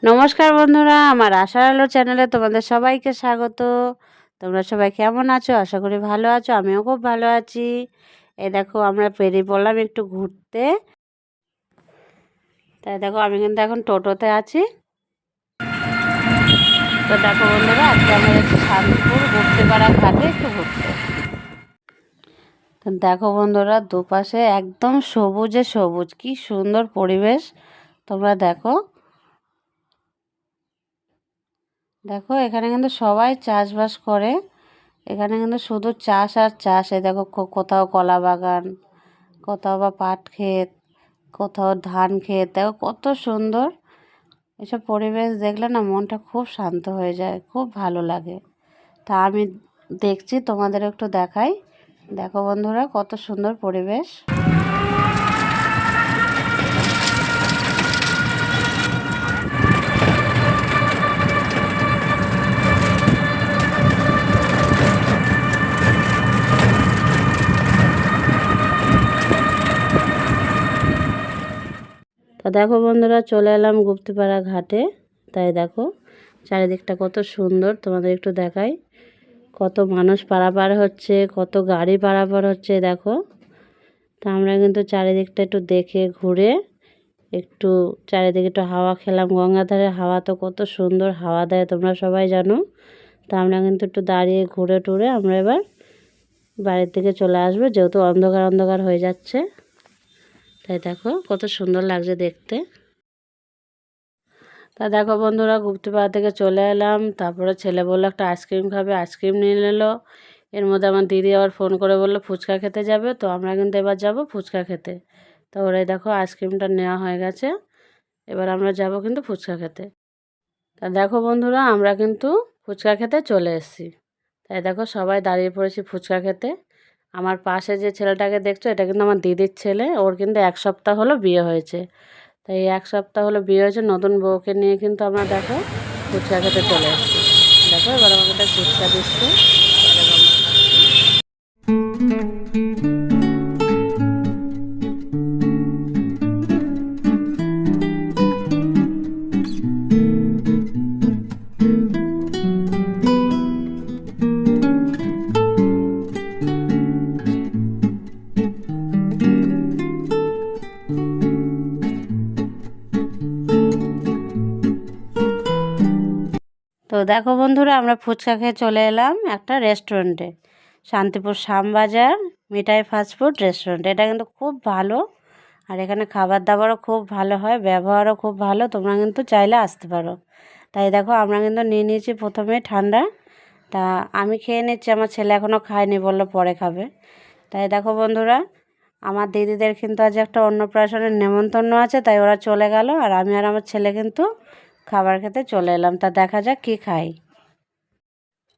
নমস্কার বন্ধুরা, আমার আশার আলো চ্যানেলে তোমাদের সবাইকে স্বাগত। তোমরা সবাই কেমন আছো? আশা করি ভালো আছো। আমিও খুব ভালো আছি। এই দেখো আমরা বেরিয়ে পড়লাম একটু ঘুরতে। তাই দেখো আমি কিন্তু এখন টোটোতে আছি। তো দেখো বন্ধুরা, আজকে আমরা যাচ্ছি শান্তিপুর গুপ্তিপাড়া ঘাটে একটু ঘুরতে। তো দেখো বন্ধুরা, দুপাশে একদম সবুজে সবুজ, কি সুন্দর পরিবেশ। তোমরা দেখো দেখো এখানে কিন্তু সবাই চাষবাস করে। এখানে কিন্তু শুধু চাষ আর চাষ। এই দেখো কোথাও কলা বাগান, কোথাও বা পাট ক্ষেত, কোথাও ধান ক্ষেত। দেখো কত সুন্দর। এসব পরিবেশ দেখলে না মনটা খুব শান্ত হয়ে যায়, খুব ভালো লাগে। তা আমি দেখছি, তোমাদের একটু দেখাই। দেখো বন্ধুরা, কত সুন্দর পরিবেশ। তা দেখো বন্ধুরা, চলে এলাম গুপ্তিপাড়া ঘাটে। তাই দেখো চারিদিকটা কত সুন্দর, তোমাদের একটু দেখাই। কত মানুষ পারাপার হচ্ছে, কত গাড়ি পারাপার হচ্ছে দেখো। তা আমরা কিন্তু চারিদিকটা একটু দেখে ঘুরে একটু চারিদিকে একটু হাওয়া খেলাম। গঙ্গাধারের হাওয়া তো কত সুন্দর হাওয়া দেয়, তোমরা সবাই জানো। তা আমরা কিন্তু একটু দাঁড়িয়ে ঘুরে টুরে আমরা এবার বাড়ির দিকে চলে আসবো, যেহেতু অন্ধকার অন্ধকার হয়ে যাচ্ছে। তাই দেখো কত সুন্দর লাগছে দেখতে। তা দেখো বন্ধুরা, গুপ্তিপাড়া থেকে চলে এলাম। তারপরে ছেলে বললো একটা আইসক্রিম খাবে, আইসক্রিম নিয়ে নিলো। এর মধ্যে আমার দিদি আবার ফোন করে বললো ফুচকা খেতে যাবে। তো আমরা কিন্তু এবার যাব ফুচকা খেতে। তো ওরাই দেখো আইসক্রিমটা নেওয়া হয়ে গেছে। এবার আমরা যাব কিন্তু ফুচকা খেতে। তা দেখো বন্ধুরা, আমরা কিন্তু ফুচকা খেতে চলে এসেছি। তাই দেখো সবাই দাঁড়িয়ে পড়েছি ফুচকা খেতে। আমার পাশে যে ছেলেটাকে দেখছো, এটা কিন্তু আমার দিদির ছেলে। ওর কিন্তু 1 সপ্তাহ হলো বিয়ে হয়েছে। তাই 1 সপ্তাহ হলো বিয়ে হয়েছে, নতুন বউকে নিয়ে কিন্তু আমরা দেখো ফুচকা খেতে চলে এসেছি। দেখো এবার আমাকে ফুচকা দিচ্ছে। তো দেখো বন্ধুরা, আমরা ফুচকা খেয়ে চলে এলাম একটা রেস্টুরেন্টে, শান্তিপুর শ্যামবাজার মিঠাই ফাস্টফুড রেস্টুরেন্ট। এটা কিন্তু খুব ভালো, আর এখানে খাবার দাবারও খুব ভালো হয়, ব্যবহারও খুব ভালো। তোমরা কিন্তু চাইলে আসতে পারো। তাই দেখো আমরা কিন্তু নিয়ে নিয়েছি প্রথমে ঠান্ডা। তা আমি খেয়ে নিচ্ছি, আমার ছেলে এখনও খায়নি, বললো পরে খাবে। তাই দেখো বন্ধুরা, আমার দিদিদের কিন্তু আজ একটা অন্নপ্রাশনের নেমন্তন্ন আছে, তাই ওরা চলে গেল। আর আমি আর আমার ছেলে কিন্তু খাবার খেতে চলে এলাম। তা দেখা যাক কী খাই।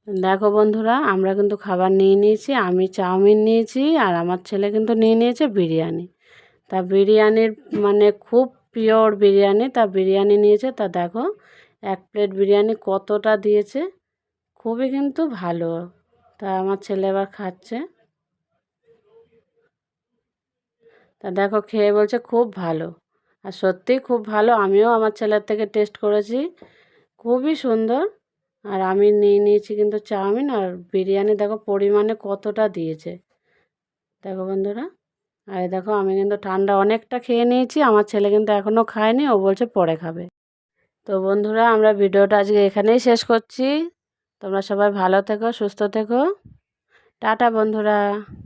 দেখো বন্ধুরা, আমরা কিন্তু খাবার নিয়ে নিয়েছি। আমি চাউমিন নিয়েছি, আর আমার ছেলে কিন্তু নিয়ে নিয়েছে বিরিয়ানি। তা বিরিয়ানির মানে খুব পিওর বিরিয়ানি, তা বিরিয়ানি নিয়েছে। তা দেখো 1 প্লেট বিরিয়ানি কতটা দিয়েছে, খুবই কিন্তু ভালো। তা আমার ছেলে এবার খাচ্ছে। তা দেখো খেয়ে বলছে খুব ভালো, আর সত্যিই খুব ভালো। আমিও আমার ছেলের থেকে টেস্ট করেছি, খুবই সুন্দর। আর আমি নিয়ে নিয়েছি কিন্তু চাউমিন, আর বিরিয়ানি দেখো পরিমাণে কতটা দিয়েছে। দেখো বন্ধুরা, আর দেখো আমি কিন্তু ঠান্ডা অনেকটা খেয়ে নিয়েছি। আমার ছেলে কিন্তু এখনও খায়নি, ও বলছে পরে খাবে। তো বন্ধুরা, আমরা ভিডিওটা আজকে এখানেই শেষ করছি। তোমরা সবাই ভালো থেকো, সুস্থ থেকো। টাটা বন্ধুরা।